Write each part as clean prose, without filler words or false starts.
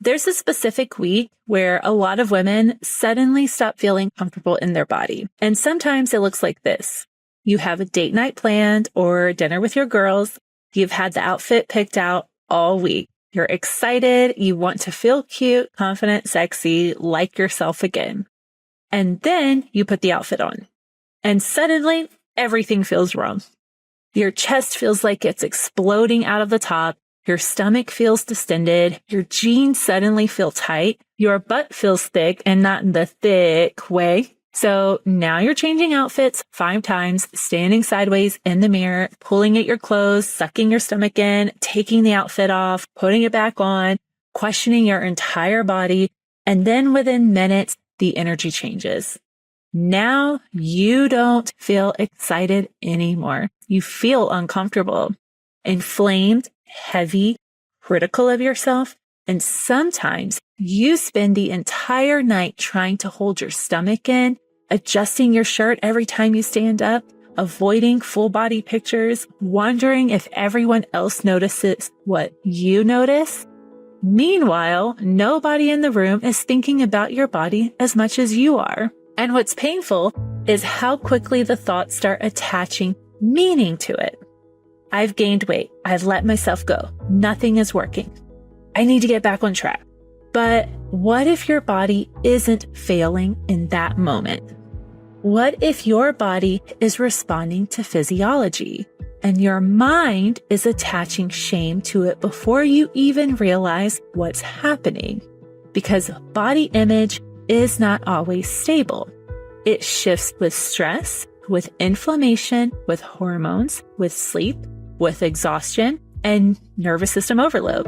There's a specific week where a lot of women suddenly stop feeling comfortable in their body. And sometimes it looks like this. You have a date night planned or dinner with your girls. You've had the outfit picked out all week. You're excited. You want to feel cute, confident, sexy, like yourself again. And then you put the outfit on. And suddenly everything feels wrong. Your chest feels like it's exploding out of the top. Your stomach feels distended. Your jeans suddenly feel tight. Your butt feels thick and not in the thick way. So now you're changing outfits 5 times, standing sideways in the mirror, pulling at your clothes, sucking your stomach in, taking the outfit off, putting it back on, questioning your entire body. And then within minutes, the energy changes. Now you don't feel excited anymore. You feel uncomfortable, inflamed, heavy, critical of yourself, and sometimes you spend the entire night trying to hold your stomach in, adjusting your shirt every time you stand up, avoiding full body pictures, wondering if everyone else notices what you notice. Meanwhile, nobody in the room is thinking about your body as much as you are. And what's painful is how quickly the thoughts start attaching meaning to it. I've gained weight. I've let myself go. Nothing is working. I need to get back on track. But what if your body isn't failing in that moment? What if your body is responding to physiology and your mind is attaching shame to it before you even realize what's happening? Because body image is not always stable. It shifts with stress, with inflammation, with hormones, with sleep, with exhaustion, and nervous system overload.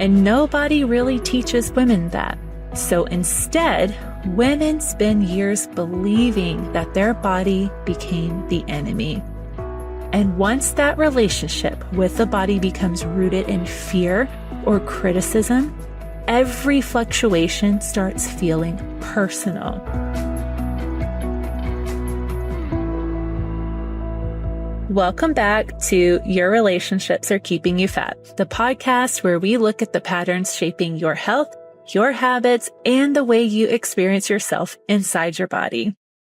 And nobody really teaches women that. So instead, women spend years believing that their body became the enemy. And once that relationship with the body becomes rooted in fear or criticism, every fluctuation starts feeling personal. Welcome back to Your Relationships Are Keeping You Fat, the podcast where we look at the patterns shaping your health, your habits, and the way you experience yourself inside your body.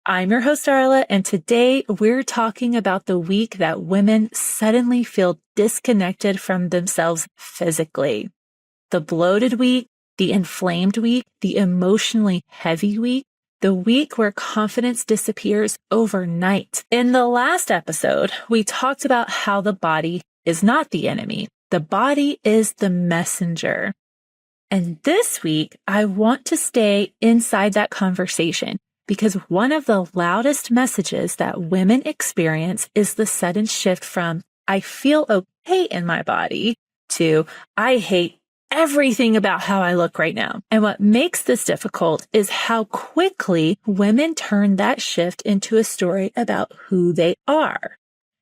I'm your host, Darla, and today we're talking about the week that women suddenly feel disconnected from themselves physically. The bloated week, the inflamed week, the emotionally heavy week, the week where confidence disappears overnight. In the last episode, we talked about how the body is not the enemy. The body is the messenger. And this week, I want to stay inside that conversation because one of the loudest messages that women experience is the sudden shift from, I feel okay in my body, to, I hate everything about how I look right now. And what makes this difficult is how quickly women turn that shift into a story about who they are.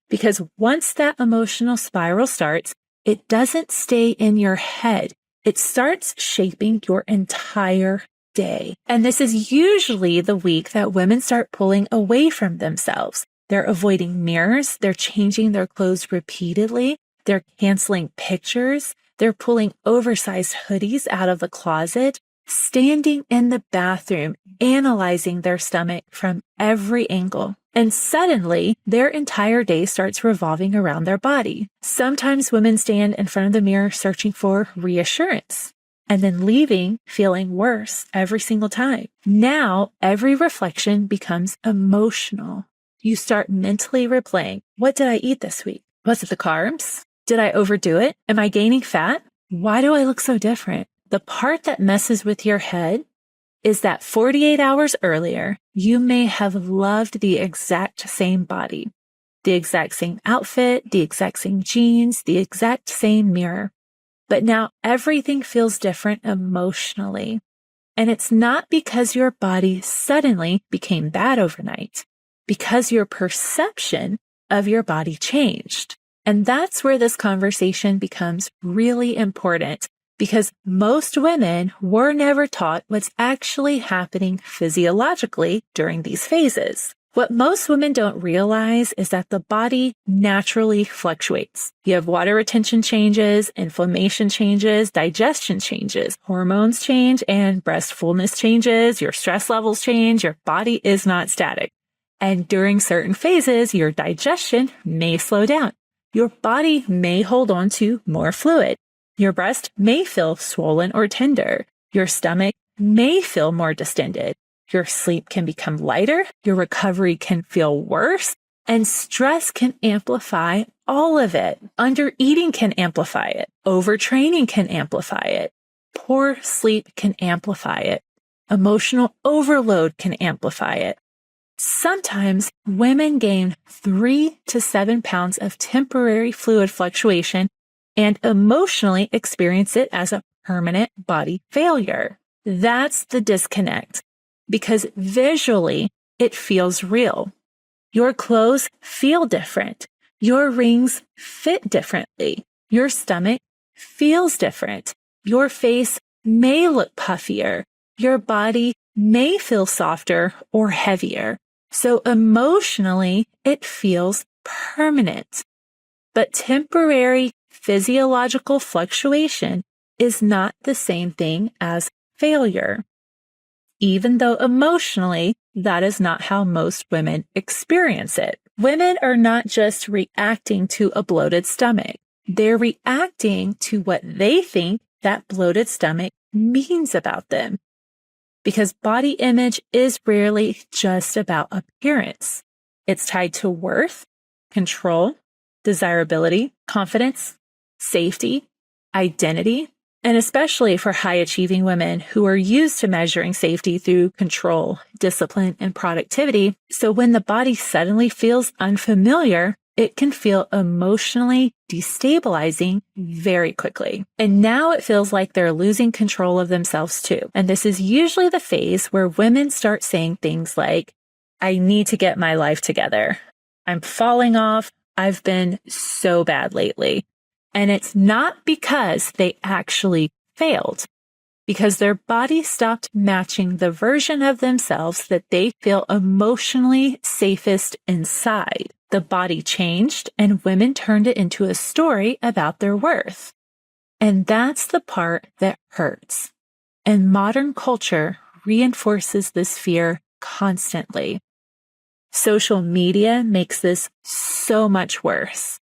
Because once that emotional spiral starts, it doesn't stay in your head. It starts shaping your entire day. And this is usually the week that women start pulling away from themselves. They're avoiding mirrors. They're changing their clothes repeatedly. They're canceling pictures. They're pulling oversized hoodies out of the closet, standing in the bathroom, analyzing their stomach from every angle. And suddenly, their entire day starts revolving around their body. Sometimes women stand in front of the mirror searching for reassurance and then leaving feeling worse every single time. Now, every reflection becomes emotional. You start mentally replaying, what did I eat this week? Was it the carbs? Did I overdo it? Am I gaining fat? Why do I look so different? The part that messes with your head is that 48 hours earlier, you may have loved the exact same body, the exact same outfit, the exact same jeans, the exact same mirror. But now everything feels different emotionally. And it's not because your body suddenly became bad overnight, because your perception of your body changed. And that's where this conversation becomes really important because most women were never taught what's actually happening physiologically during these phases. What most women don't realize is that the body naturally fluctuates. You have water retention changes, inflammation changes, digestion changes, hormones change, and breast fullness changes, your stress levels change, your body is not static. And during certain phases, your digestion may slow down. Your body may hold on to more fluid. Your breast may feel swollen or tender. Your stomach may feel more distended. Your sleep can become lighter, your recovery can feel worse, and stress can amplify all of it. Undereating can amplify it. Overtraining can amplify it. Poor sleep can amplify it. Emotional overload can amplify it. Sometimes women gain 3 to 7 pounds of temporary fluid fluctuation and emotionally experience it as a permanent body failure. That's the disconnect. Because visually, it feels real. Your clothes feel different. Your rings fit differently. Your stomach feels different. Your face may look puffier. Your body may feel softer or heavier. So emotionally, it feels permanent. But temporary physiological fluctuation is not the same thing as failure. Even though emotionally, that is not how most women experience it. Women are not just reacting to a bloated stomach. They're reacting to what they think that bloated stomach means about them. Because body image is rarely just about appearance. It's tied to worth, control, desirability, confidence, safety, identity, and especially for high-achieving women who are used to measuring safety through control, discipline, and productivity. So when the body suddenly feels unfamiliar, it can feel emotionally destabilizing very quickly. And now it feels like they're losing control of themselves too. And this is usually the phase where women start saying things like, I need to get my life together. I'm falling off. I've been so bad lately. And it's not because they actually failed, because their body stopped matching the version of themselves that they feel emotionally safest inside. The body changed and women turned it into a story about their worth. And that's the part that hurts. And modern culture reinforces this fear constantly. Social media makes this so much worse.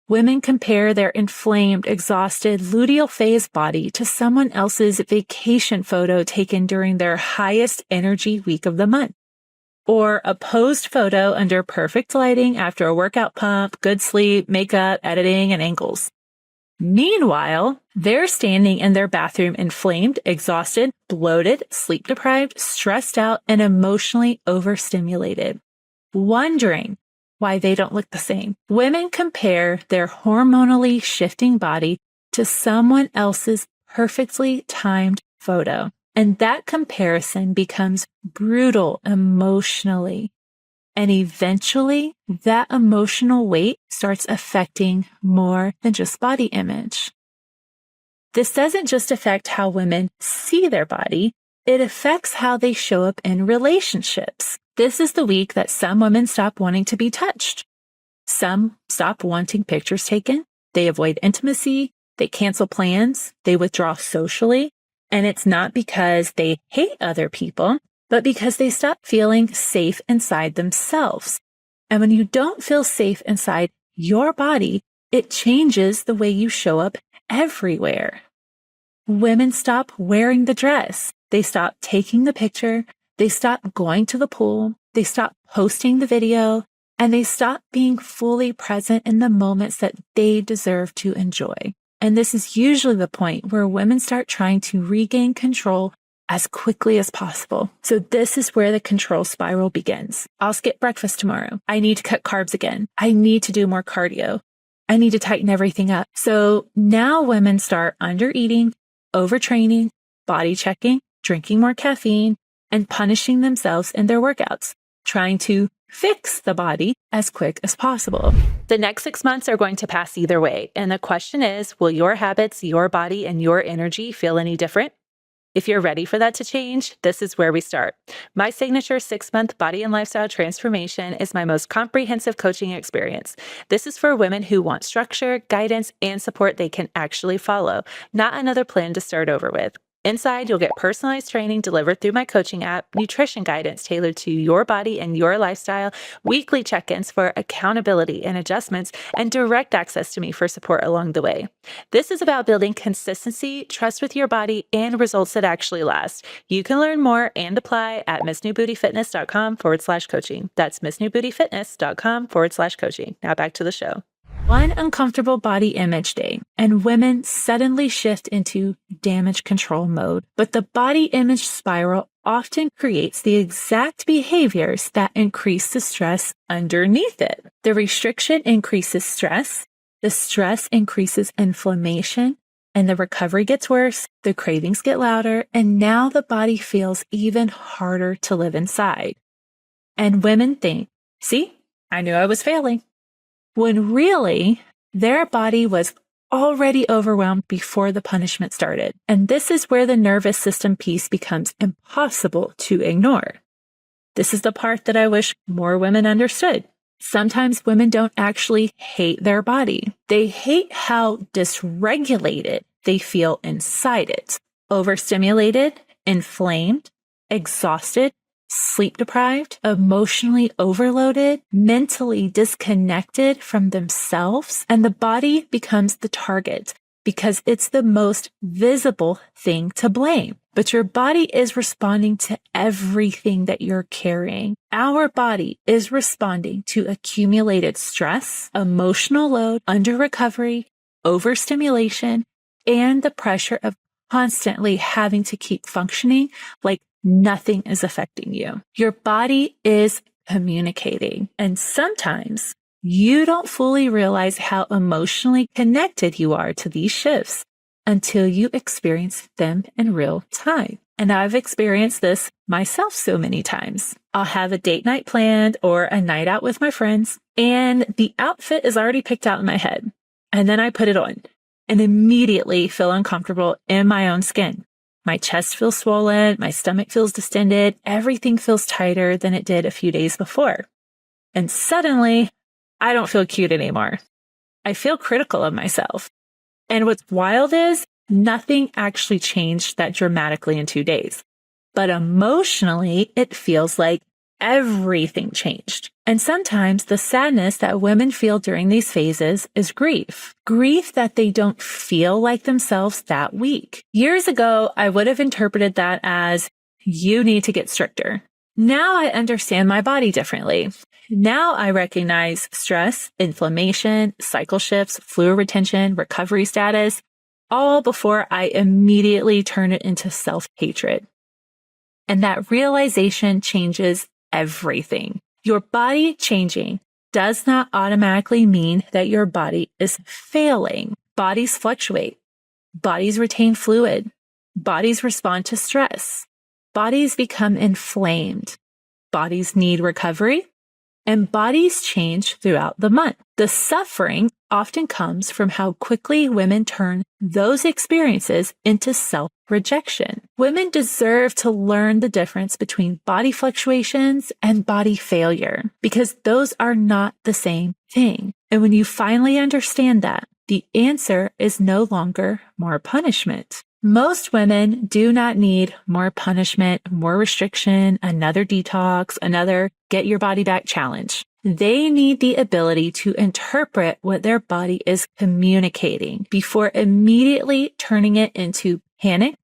Women compare their inflamed, exhausted, luteal phase body to someone else's vacation photo taken during their highest energy week of the month, or a posed photo under perfect lighting after a workout pump, good sleep, makeup, editing, and angles. Meanwhile, they're standing in their bathroom inflamed, exhausted, bloated, sleep-deprived, stressed out, and emotionally overstimulated, wondering why they don't look the same. Women compare their hormonally shifting body to someone else's perfectly timed photo. And that comparison becomes brutal emotionally. And eventually, that emotional weight starts affecting more than just body image. This doesn't just affect how women see their body, it affects how they show up in relationships. This is the week that some women stop wanting to be touched. Some stop wanting pictures taken. They avoid intimacy. They cancel plans. They withdraw socially. And it's not because they hate other people, but because they stop feeling safe inside themselves. And when you don't feel safe inside your body, it changes the way you show up everywhere. Women stop wearing the dress. They stop taking the picture. They stop going to the pool. They stop posting the video. And they stop being fully present in the moments that they deserve to enjoy. And this is usually the point where women start trying to regain control as quickly as possible. So this is where the control spiral begins. I'll skip breakfast tomorrow. I need to cut carbs again. I need to do more cardio. I need to tighten everything up. So now women start undereating, overtraining, body checking, drinking more caffeine, and punishing themselves in their workouts, trying to fix the body as quick as possible. The next 6 months are going to pass either way. And the question is, will your habits, your body, and your energy feel any different? If you're ready for that to change, this is where we start. My signature 6-month body and lifestyle transformation is my most comprehensive coaching experience. This is for women who want structure, guidance, and support they can actually follow, not another plan to start over with. Inside, you'll get personalized training delivered through my coaching app, nutrition guidance tailored to your body and your lifestyle, weekly check-ins for accountability and adjustments, and direct access to me for support along the way. This is about building consistency, trust with your body, and results that actually last. You can learn more and apply at missnewbootyfitness.com/coaching. That's missnewbootyfitness.com/coaching. Now back to the show. One uncomfortable body image day, and women suddenly shift into damage control mode. But the body image spiral often creates the exact behaviors that increase the stress underneath it. The restriction increases stress, the stress increases inflammation, and the recovery gets worse, the cravings get louder, and now the body feels even harder to live inside. And women think, see, I knew I was failing. When really, their body was already overwhelmed before the punishment started. And this is where the nervous system piece becomes impossible to ignore. This is the part that I wish more women understood. Sometimes women don't actually hate their body. They hate how dysregulated they feel inside it. Overstimulated, inflamed, exhausted, sleep deprived, emotionally overloaded, mentally disconnected from themselves, and the body becomes the target because it's the most visible thing to blame. But your body is responding to everything that you're carrying. Our body is responding to accumulated stress, emotional load, under recovery, overstimulation, and the pressure of constantly having to keep functioning like nothing is affecting you. Your body is communicating, and sometimes you don't fully realize how emotionally connected you are to these shifts until you experience them in real time. And I've experienced this myself so many times. I'll have a date night planned or a night out with my friends, and the outfit is already picked out in my head. And then I put it on and immediately feel uncomfortable in my own skin. My chest feels swollen, my stomach feels distended, everything feels tighter than it did a few days before. And suddenly, I don't feel cute anymore. I feel critical of myself. And what's wild is nothing actually changed that dramatically in 2 days. But emotionally, it feels like everything changed. And sometimes the sadness that women feel during these phases is grief. Grief that they don't feel like themselves that week. Years ago, I would have interpreted that as, you need to get stricter. Now I understand my body differently. Now I recognize stress, inflammation, cycle shifts, fluid retention, recovery status, all before I immediately turn it into self-hatred. And that realization changes everything. Your body changing does not automatically mean that your body is failing. Bodies fluctuate. Bodies retain fluid. Bodies respond to stress. Bodies become inflamed. Bodies need recovery. And bodies change throughout the month. The suffering often comes from how quickly women turn those experiences into self-rejection. Women deserve to learn the difference between body fluctuations and body failure because those are not the same thing. And when you finally understand that, the answer is no longer more punishment. Most women do not need more punishment, more restriction, another detox, another get your body back challenge. They need the ability to interpret what their body is communicating before immediately turning it into panic,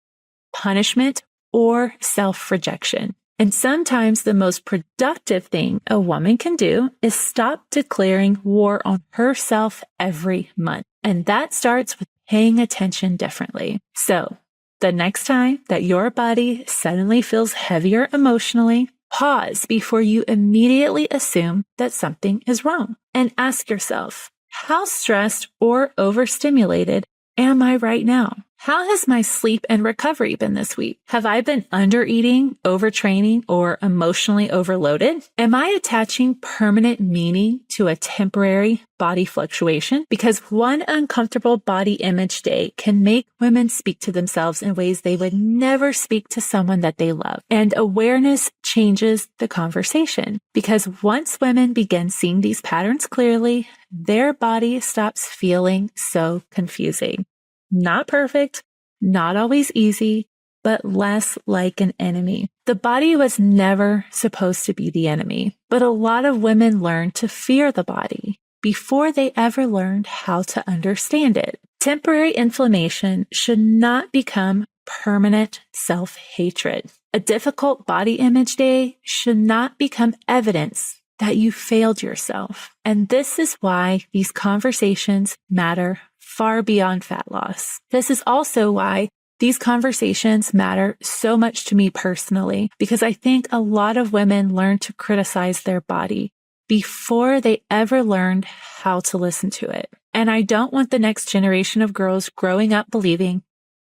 punishment, or self-rejection. And sometimes the most productive thing a woman can do is stop declaring war on herself every month. And that starts with paying attention differently. So the next time that your body suddenly feels heavier emotionally, pause before you immediately assume that something is wrong and ask yourself, how stressed or overstimulated am I right now? How has my sleep and recovery been this week? Have I been under-eating, overtraining, or emotionally overloaded? Am I attaching permanent meaning to a temporary body fluctuation? Because one uncomfortable body image day can make women speak to themselves in ways they would never speak to someone that they love. And awareness changes the conversation. Because once women begin seeing these patterns clearly, their body stops feeling so confusing. Not perfect, not always easy, but less like an enemy. The body was never supposed to be the enemy, but a lot of women learned to fear the body before they ever learned how to understand it. Temporary inflammation should not become permanent self-hatred. A difficult body image day should not become evidence that you failed yourself. And this is why these conversations matter far beyond fat loss. This is also why these conversations matter so much to me personally, because I think a lot of women learn to criticize their body before they ever learned how to listen to it. And I don't want the next generation of girls growing up believing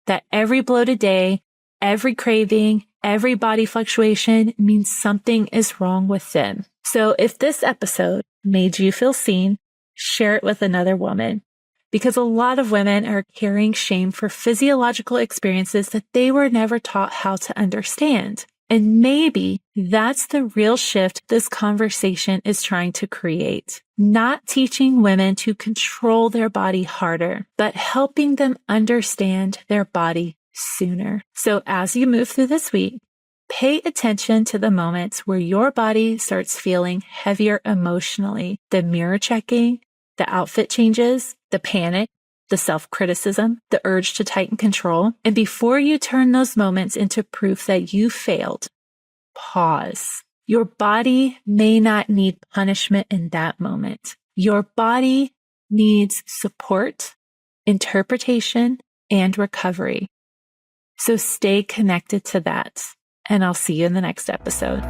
that every bloated day, every craving, every body fluctuation means something is wrong with them. So if this episode made you feel seen, share it with another woman. Because a lot of women are carrying shame for physiological experiences that they were never taught how to understand. And maybe that's the real shift this conversation is trying to create. Not teaching women to control their body harder, but helping them understand their body sooner. So as you move through this week, pay attention to the moments where your body starts feeling heavier emotionally. The mirror checking, the outfit changes, the panic, the self-criticism, the urge to tighten control. And before you turn those moments into proof that you failed, pause. Your body may not need punishment in that moment. Your body needs support, interpretation, and recovery. So stay connected to that. And I'll see you in the next episode.